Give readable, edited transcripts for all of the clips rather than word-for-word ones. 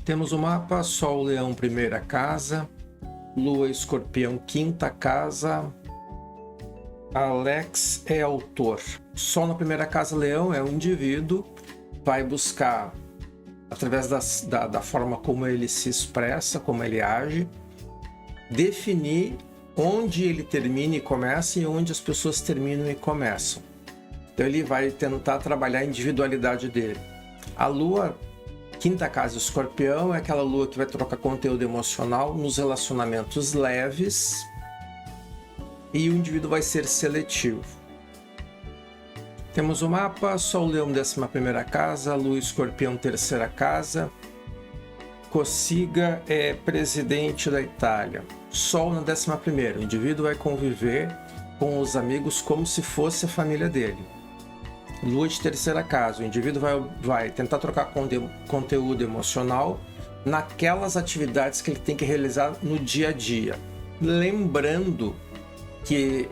Temos o mapa Sol Leão, primeira casa, Lua Escorpião, quinta casa. Alex é autor. Sol na primeira casa, Leão, é um indivíduo, vai buscar, através da forma como ele se expressa, como ele age, definir onde ele termina e começa e onde as pessoas terminam e começam. Então ele vai tentar trabalhar a individualidade dele. A Lua, quinta casa, Escorpião, é aquela lua que vai trocar conteúdo emocional nos relacionamentos leves e o indivíduo vai ser seletivo. Temos o mapa Sol Leão, 11ª casa, Lua Escorpião, terceira casa. Cossiga é presidente da Itália. Sol na 11ª, o indivíduo vai conviver com os amigos como se fosse a família dele. Lua de terceira casa, o indivíduo vai tentar trocar conteúdo emocional naquelas atividades que ele tem que realizar no dia a dia. Lembrando que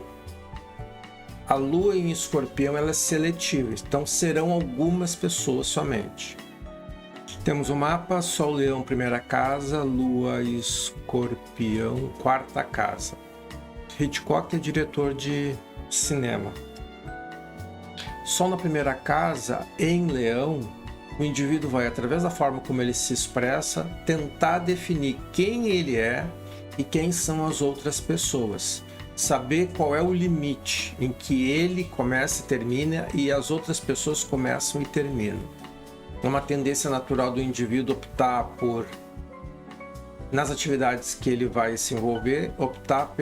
a Lua em Escorpião ela é seletiva, então serão algumas pessoas somente. Temos o mapa Sol Leão, primeira casa, Lua Escorpião, quarta casa. Hitchcock é diretor de cinema. Sol na primeira casa, em Leão, o indivíduo vai, através da forma como ele se expressa, tentar definir quem ele é e quem são as outras pessoas. Saber qual é o limite em que ele começa e termina e as outras pessoas começam e terminam. É uma tendência natural do indivíduo optar por, nas atividades que ele vai se envolver, optar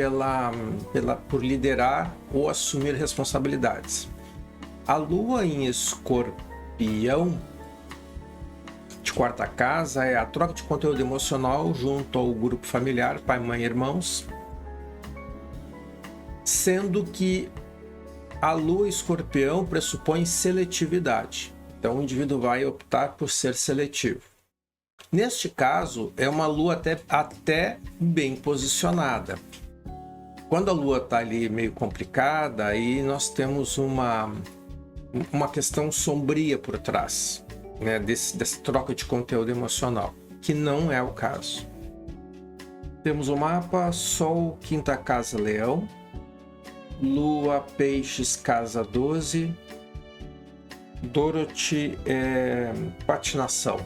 por liderar ou assumir responsabilidades. A Lua em Escorpião, de quarta casa, é a troca de conteúdo emocional junto ao grupo familiar, pai, mãe, irmãos, sendo que a Lua Escorpião pressupõe seletividade. Então o indivíduo vai optar por ser seletivo. Neste caso, é uma Lua até bem posicionada. Quando a Lua está ali meio complicada, aí nós temos uma questão sombria por trás, né, dessa troca de conteúdo emocional, que não é o caso. Temos o mapa Sol, quinta casa, Leão, Lua, Peixes, casa 12, Dorothy é patinação.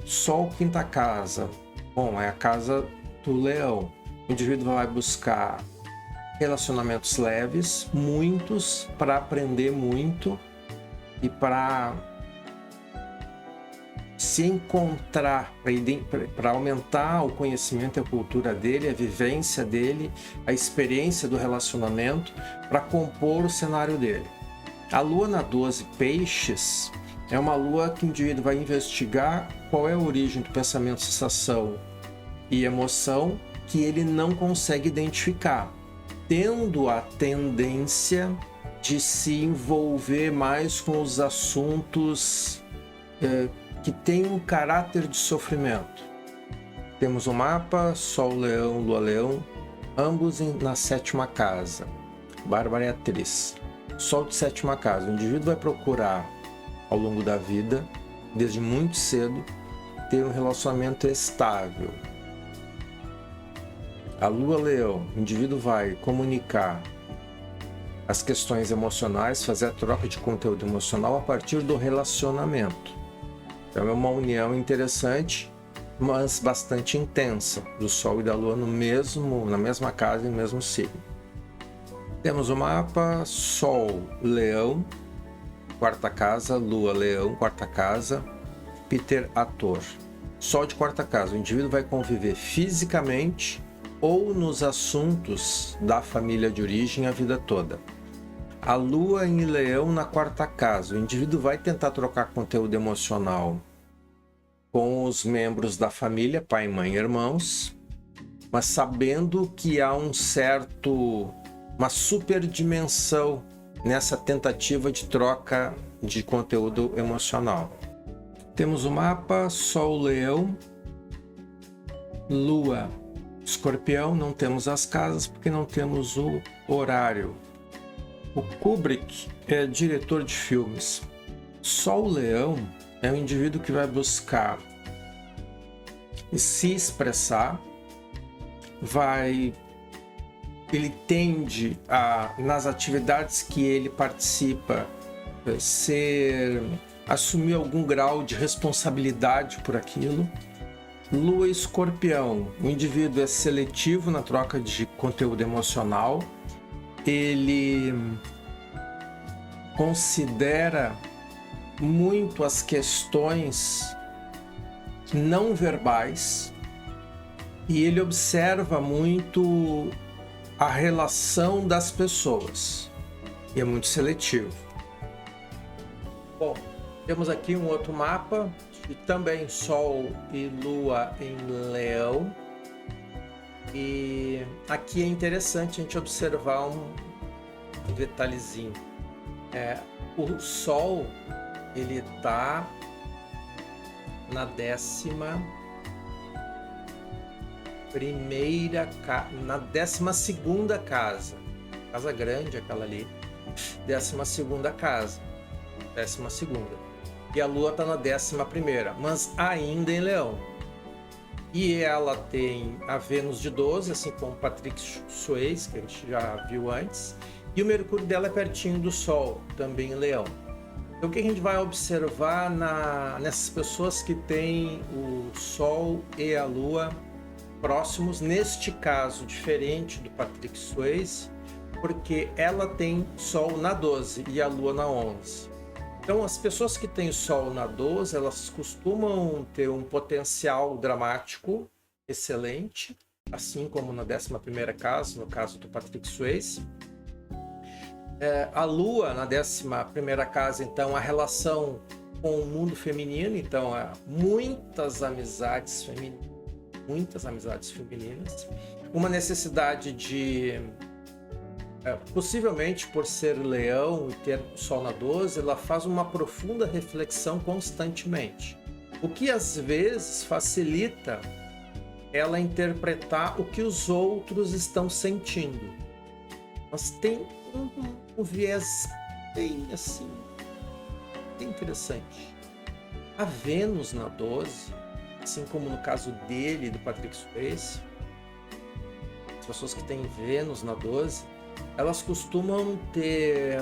Sol, quinta casa, bom, é a casa do Leão. O indivíduo vai buscar relacionamentos leves, muitos, para aprender muito e para se encontrar, para aumentar o conhecimento e a cultura dele, a vivência dele, a experiência do relacionamento, para compor o cenário dele. A Lua na 12, Peixes, é uma lua que o indivíduo vai investigar qual é a origem do pensamento, sensação e emoção que ele não consegue identificar, tendo a tendência de se envolver mais com os assuntos que têm um caráter de sofrimento. Temos o mapa Sol Leão, Lua Leão, ambos na 7ª casa. Bárbara é atriz. Sol de 7ª casa. O indivíduo vai procurar, ao longo da vida, desde muito cedo, ter um relacionamento estável. A Lua Leão, o indivíduo vai comunicar as questões emocionais, fazer a troca de conteúdo emocional a partir do relacionamento. Então é uma união interessante, mas bastante intensa, do Sol e da Lua na mesma casa e no mesmo signo. Temos o mapa Sol Leão, quarta casa, Lua Leão, quarta casa, Peter, ator. Sol de quarta casa, o indivíduo vai conviver fisicamente ou nos assuntos da família de origem a vida toda. A Lua em Leão na quarta casa, o indivíduo vai tentar trocar conteúdo emocional com os membros da família, pai, mãe, irmãos, mas sabendo que há uma superdimensão nessa tentativa de troca de conteúdo emocional. Temos o mapa Sol Leão, Lua Escorpião, não temos as casas porque não temos o horário. O Kubrick é diretor de filmes. Sol Leão é um indivíduo que vai buscar se expressar, ele tende a, nas atividades que ele participa, assumir algum grau de responsabilidade por aquilo. Lua Escorpião, o indivíduo é seletivo na troca de conteúdo emocional, ele considera muito as questões não verbais e ele observa muito a relação das pessoas e é muito seletivo. Bom, temos aqui um outro mapa de também Sol e Lua em Leão, e aqui é interessante a gente observar um detalhezinho. O Sol, ele está na 12ª casa, casa grande aquela ali, 12ª casa, 12ª. E a Lua está na 11ª, mas ainda em Leão. E ela tem a Vênus de 12, assim como Patrick Swayze, que a gente já viu antes. E o Mercúrio dela é pertinho do Sol, também em Leão. Então o que a gente vai observar nessas pessoas que têm o Sol e a Lua próximos, neste caso diferente do Patrick Swayze, porque ela tem Sol na 12 e a Lua na 11. Então, as pessoas que têm Sol na 12, elas costumam ter um potencial dramático excelente, assim como na 11ª casa, no caso do Patrick Swayze. A Lua na 11ª casa, então, a relação com o mundo feminino, então, muitas amizades femininas, uma necessidade de... possivelmente por ser Leão e ter o Sol na 12, ela faz uma profunda reflexão constantemente, o que às vezes facilita ela interpretar o que os outros estão sentindo. Mas tem um viés bem assim, bem interessante. A Vênus na 12, assim como no caso dele e do Patrick Swayze, as pessoas que têm Vênus na 12, elas costumam ter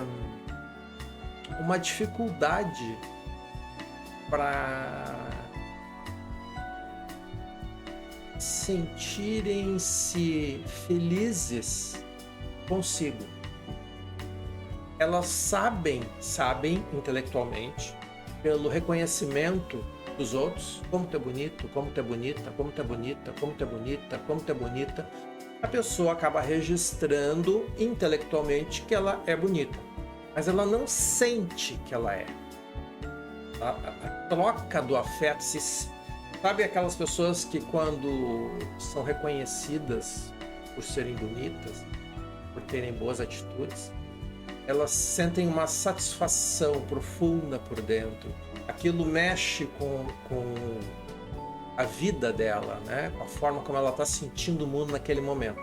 uma dificuldade para sentirem-se felizes consigo. Elas sabem intelectualmente, pelo reconhecimento dos outros, como tu é bonito, como tu é bonita, como tu é bonita, como tu é bonita, como tu é bonita. A pessoa acaba registrando intelectualmente que ela é bonita, mas ela não sente que ela é. A troca do afeto, sabe aquelas pessoas que quando são reconhecidas por serem bonitas, por terem boas atitudes, elas sentem uma satisfação profunda por dentro. Aquilo mexe com a vida dela, né? Com a forma como ela está sentindo o mundo naquele momento.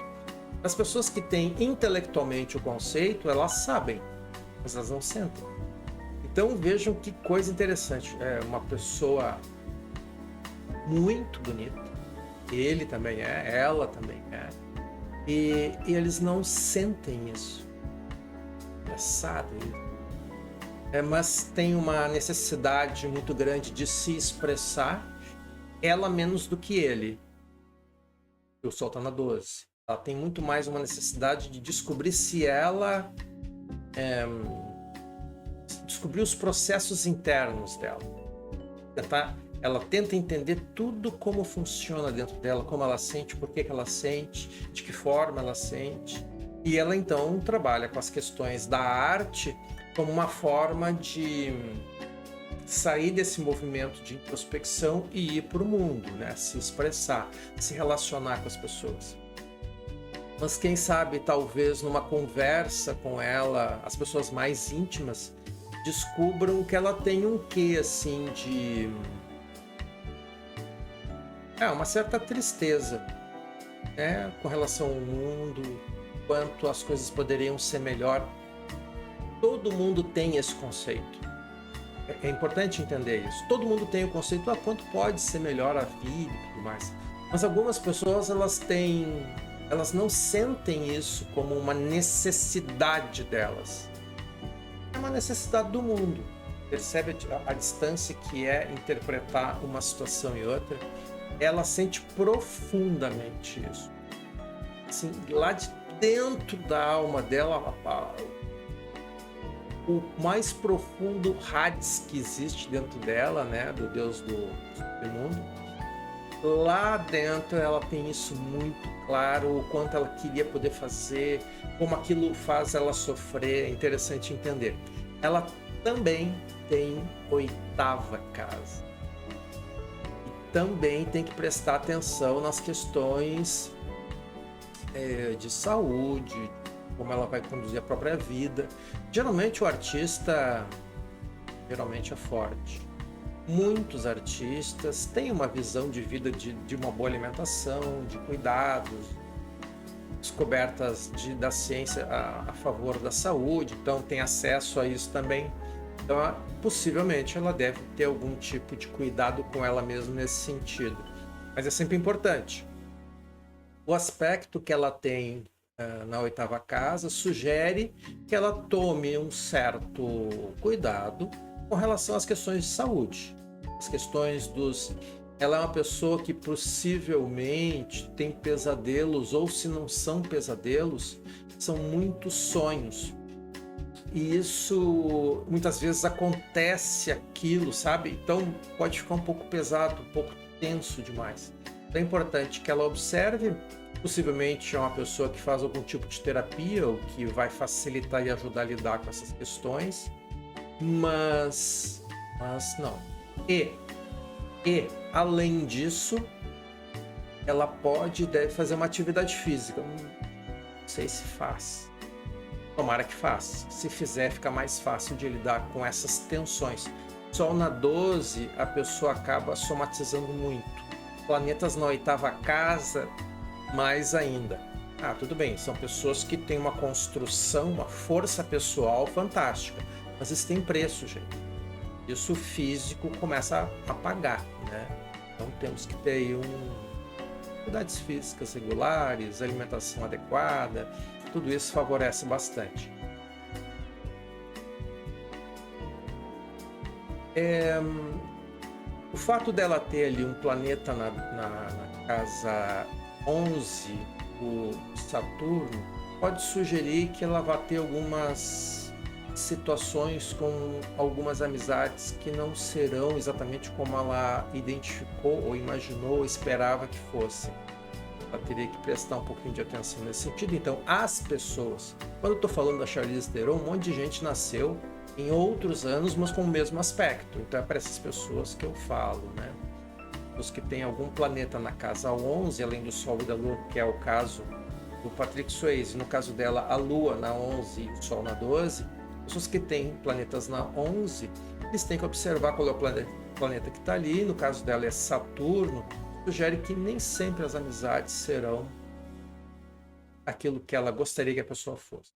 As pessoas que têm intelectualmente o conceito, elas sabem, mas elas não sentem. Então vejam que coisa interessante. É uma pessoa muito bonita, ele também é, ela também é, e eles não sentem isso. Engraçado isso. Mas tem uma necessidade muito grande de se expressar, ela menos do que ele. O Sol está na 12. Ela tem muito mais uma necessidade de descobrir se ela... descobrir os processos internos dela. Ela tenta entender tudo como funciona dentro dela, como ela sente, por que ela sente, de que forma ela sente. E ela então trabalha com as questões da arte como uma forma de sair desse movimento de introspecção e ir para o mundo, né? Se expressar, se relacionar com as pessoas. Mas quem sabe, talvez numa conversa com ela, as pessoas mais íntimas descubram que ela tem um quê assim de... uma certa tristeza, né? Com relação ao mundo, quanto as coisas poderiam ser melhor. Todo mundo tem esse conceito. É importante entender isso. Todo mundo tem o conceito, quanto pode ser melhor a vida e tudo mais. Mas algumas pessoas, elas não sentem isso como uma necessidade delas. É uma necessidade do mundo. Percebe a distância que é interpretar uma situação e outra? Ela sente profundamente isso. Assim, lá de dentro da alma dela, o mais profundo Hades que existe dentro dela, né, do Deus do mundo, lá dentro ela tem isso muito claro, o quanto ela queria poder fazer, como aquilo faz ela sofrer. É interessante entender. Ela também tem 8ª casa. E também tem que prestar atenção nas questões de saúde, como ela vai conduzir a própria vida. Geralmente o artista é forte. Muitos artistas têm uma visão de vida de uma boa alimentação, de cuidados, descobertas da ciência a favor da saúde, então tem acesso a isso também. Então, possivelmente, ela deve ter algum tipo de cuidado com ela mesma nesse sentido. Mas é sempre importante. O aspecto que ela tem na 8ª casa sugere que ela tome um certo cuidado com relação às questões de saúde. As questões Ela é uma pessoa que possivelmente tem pesadelos, ou se não são pesadelos, são muitos sonhos. E isso, muitas vezes acontece aquilo, sabe? Então pode ficar um pouco pesado, um pouco tenso demais. Então é importante que ela observe. Possivelmente é uma pessoa que faz algum tipo de terapia, ou que vai facilitar e ajudar a lidar com essas questões. Mas não. E além disso, ela pode e deve fazer uma atividade física. Não sei se faz. Tomara que faça. Se fizer, fica mais fácil de lidar com essas tensões. Sol na 12, a pessoa acaba somatizando muito. Planetas na 8ª casa, mais ainda. Tudo bem, são pessoas que têm uma construção, uma força pessoal fantástica. Mas isso tem preço, gente. Isso físico começa a pagar, né? Então temos que ter aí atividades físicas regulares, alimentação adequada, tudo isso favorece bastante. O fato dela ter ali um planeta na casa 11, o Saturno, pode sugerir que ela vai ter algumas situações com algumas amizades que não serão exatamente como ela identificou ou imaginou ou esperava que fossem. Ela teria que prestar um pouquinho de atenção nesse sentido. Então, as pessoas, quando eu estou falando da Charlize Theron, um monte de gente nasceu em outros anos, mas com o mesmo aspecto. Então é para essas pessoas que eu falo, né? Os que têm algum planeta na casa 11, além do Sol e da Lua, que é o caso do Patrick Swayze, no caso dela, a Lua na 11 e o Sol na 12, pessoas que têm planetas na 11, eles têm que observar qual é o planeta que está ali. No caso dela é Saturno. Sugere que nem sempre as amizades serão aquilo que ela gostaria que a pessoa fosse.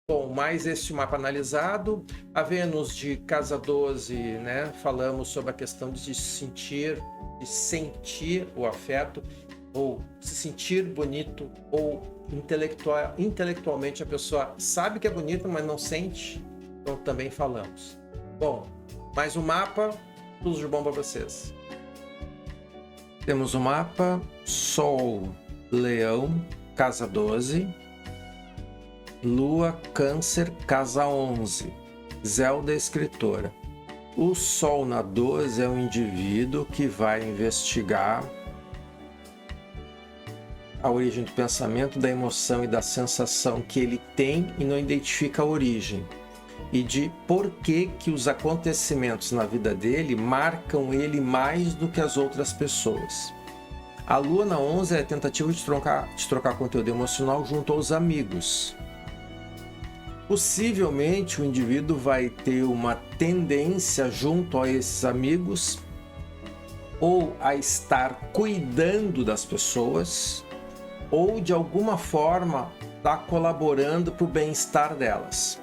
Bom, mais este mapa analisado. A Vênus de casa 12, né? Falamos sobre a questão de sentir o afeto, ou se sentir bonito, ou intelectualmente a pessoa sabe que é bonita, mas não sente. Então também falamos. Bom, mais um mapa, tudo de bom para vocês. Temos o mapa Sol, Leão, casa 12, Lua, Câncer, casa 11, Zelda, escritora. O Sol na 12 é um indivíduo que vai investigar a origem do pensamento, da emoção e da sensação que ele tem e não identifica a origem, e de por que os acontecimentos na vida dele marcam ele mais do que as outras pessoas. A Lua na 11 é a tentativa de trocar conteúdo emocional junto aos amigos. Possivelmente o indivíduo vai ter uma tendência junto a esses amigos ou a estar cuidando das pessoas, ou de alguma forma está colaborando para o bem-estar delas.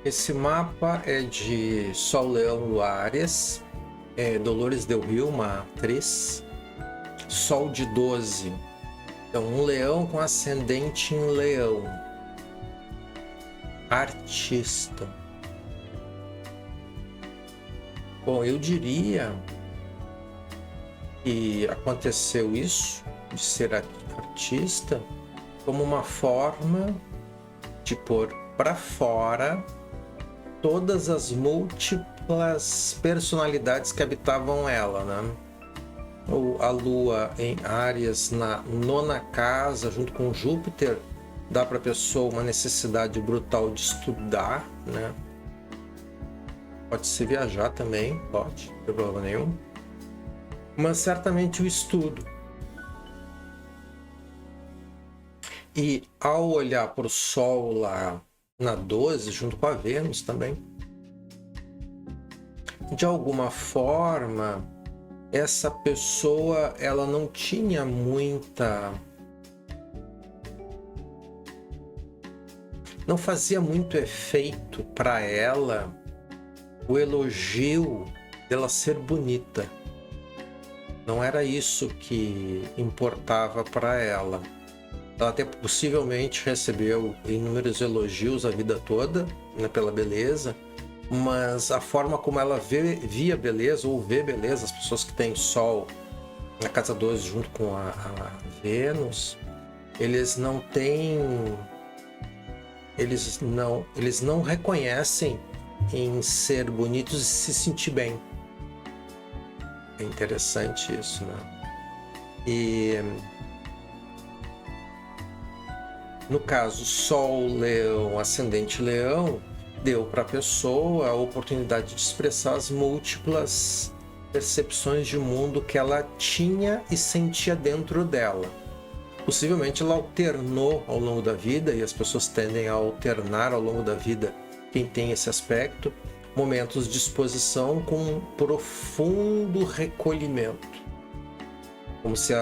Esse mapa é de Sol, Leão, Lua, Áries, Dolores Del Rio, uma atriz, Sol de 12, então um leão com ascendente em leão, artista. Bom, eu diria que aconteceu isso, de ser artista, como uma forma de pôr para fora todas as múltiplas personalidades que habitavam ela, né? A Lua em Áries na 9ª casa, junto com Júpiter, dá para a pessoa uma necessidade brutal de estudar, né? Pode ser viajar também, pode, não tem problema nenhum. Mas certamente o estudo. E ao olhar para o Sol lá na 12, junto com a Vênus também, de alguma forma, essa pessoa ela não tinha não fazia muito efeito para ela o elogio dela ser bonita. Não era isso que importava para ela. Ela até possivelmente recebeu inúmeros elogios a vida toda, né, pela beleza, mas a forma como ela via beleza ou vê beleza, as pessoas que têm Sol na casa 12 junto com a Vênus, eles não reconhecem em ser bonitos e se sentir bem. É interessante isso, né? E no caso, Sol, Leão, Ascendente Leão, deu para a pessoa a oportunidade de expressar as múltiplas percepções de mundo que ela tinha e sentia dentro dela. Possivelmente ela alternou ao longo da vida, e as pessoas tendem a alternar ao longo da vida, quem tem esse aspecto, momentos de exposição com um profundo recolhimento. Como se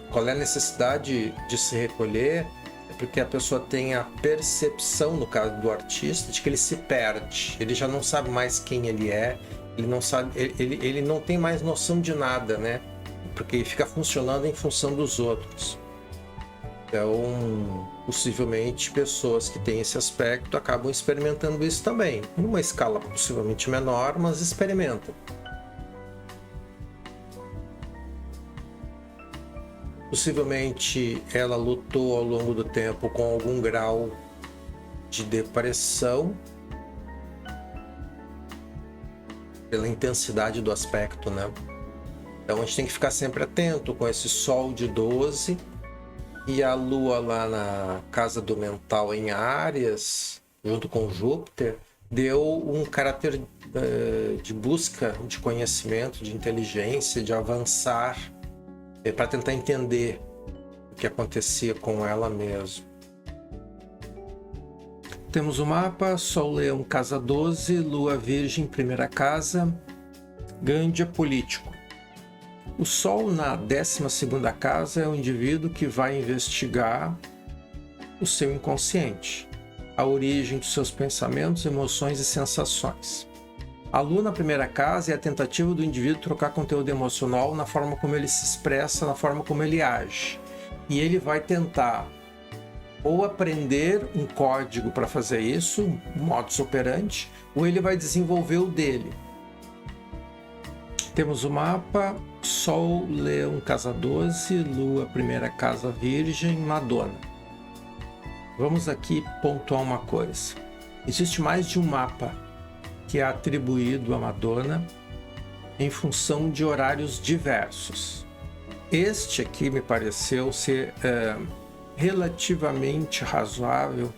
qual é a necessidade de se recolher? É porque a pessoa tem a percepção, no caso do artista, de que ele se perde. Ele já não sabe mais quem ele é, ele não tem mais noção de nada, né? Porque ele fica funcionando em função dos outros. Então, possivelmente, pessoas que têm esse aspecto acabam experimentando isso também. Numa escala possivelmente menor, mas experimentam. Possivelmente, ela lutou ao longo do tempo com algum grau de depressão pela intensidade do aspecto, né? Então, a gente tem que ficar sempre atento com esse Sol de 12 e a Lua lá na casa do mental em Áries, junto com Júpiter, deu um caráter de busca de conhecimento, de inteligência, de avançar, para tentar entender o que acontecia com ela mesma. Temos o mapa, Sol Leão, casa 12, Lua Virgem, primeira casa, Gândia político. O Sol na 12ª casa é o indivíduo que vai investigar o seu inconsciente, a origem dos seus pensamentos, emoções e sensações. A Lua na primeira casa é a tentativa do indivíduo trocar conteúdo emocional na forma como ele se expressa, na forma como ele age. E ele vai tentar ou aprender um código para fazer isso, um modus operandi, ou ele vai desenvolver o dele. Temos o mapa, Sol, Leão, casa 12, Lua, primeira casa, Virgem, Madonna. Vamos aqui pontuar uma coisa. Existe mais de um mapa que é atribuído a Madonna em função de horários diversos. Este aqui me pareceu ser relativamente razoável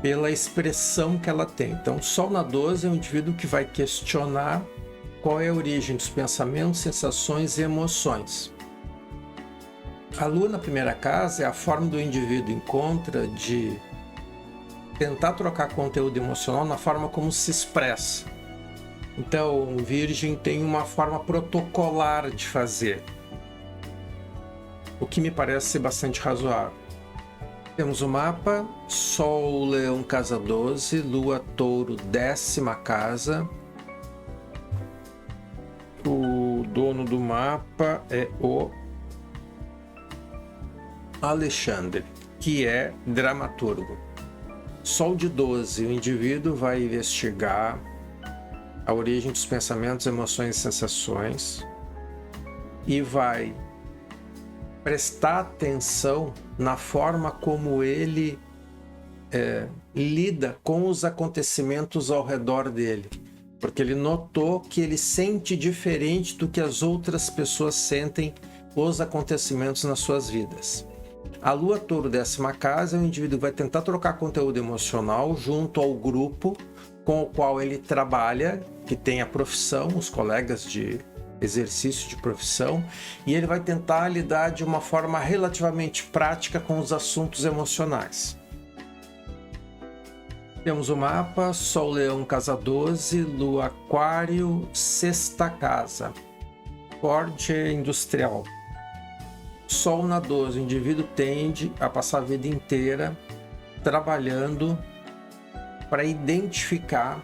pela expressão que ela tem. Então, Sol na 12 é um indivíduo que vai questionar qual é a origem dos pensamentos, sensações e emoções. A Lua na primeira casa é a forma do indivíduo encontra de tentar trocar conteúdo emocional na forma como se expressa. Então, Virgem tem uma forma protocolar de fazer, o que me parece ser bastante razoável. Temos o mapa, Sol, Leão, casa 12, Lua, Touro, 10ª casa. O dono do mapa é o Alexandre, que é dramaturgo. Sol de 12, o indivíduo vai investigar a origem dos pensamentos, emoções e sensações e vai prestar atenção na forma como ele lida com os acontecimentos ao redor dele, porque ele notou que ele sente diferente do que as outras pessoas sentem os acontecimentos nas suas vidas. A Lua Touro, 10ª casa, o indivíduo vai tentar trocar conteúdo emocional junto ao grupo com o qual ele trabalha, que tem a profissão, os colegas de exercício de profissão, e ele vai tentar lidar de uma forma relativamente prática com os assuntos emocionais. Temos o mapa, Sol, Leão, casa 12, Lua, Aquário, 6ª casa, porte industrial. Sol na 12, o indivíduo tende a passar a vida inteira trabalhando para identificar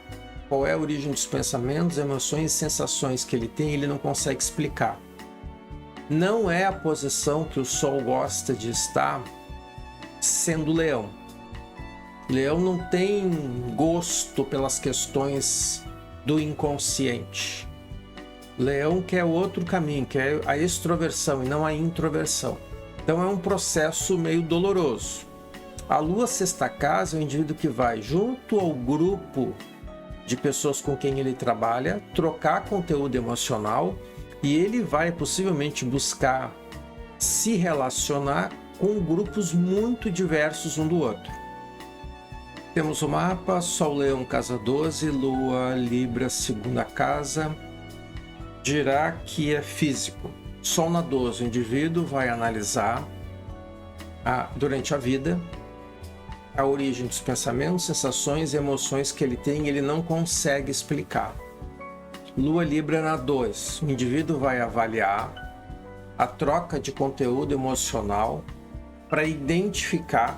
qual é a origem dos pensamentos, emoções e sensações que ele tem, ele não consegue explicar. Não é a posição que o Sol gosta de estar sendo Leão. Leão não tem gosto pelas questões do inconsciente. Leão quer outro caminho, quer a extroversão e não a introversão. Então é um processo meio doloroso. A Lua, 6ª casa, é o indivíduo que vai junto ao grupo de pessoas com quem ele trabalha, trocar conteúdo emocional, e ele vai possivelmente buscar se relacionar com grupos muito diversos um do outro. Temos o mapa, Sol, Leão, casa 12, Lua, Libra, 2ª casa, dirá que é físico. Sol na 12, o indivíduo vai analisar durante a vida a origem dos pensamentos, sensações e emoções que ele tem e ele não consegue explicar. Lua, Libra na 2, o indivíduo vai avaliar a troca de conteúdo emocional para identificar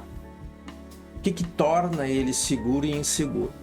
o que torna ele seguro e inseguro.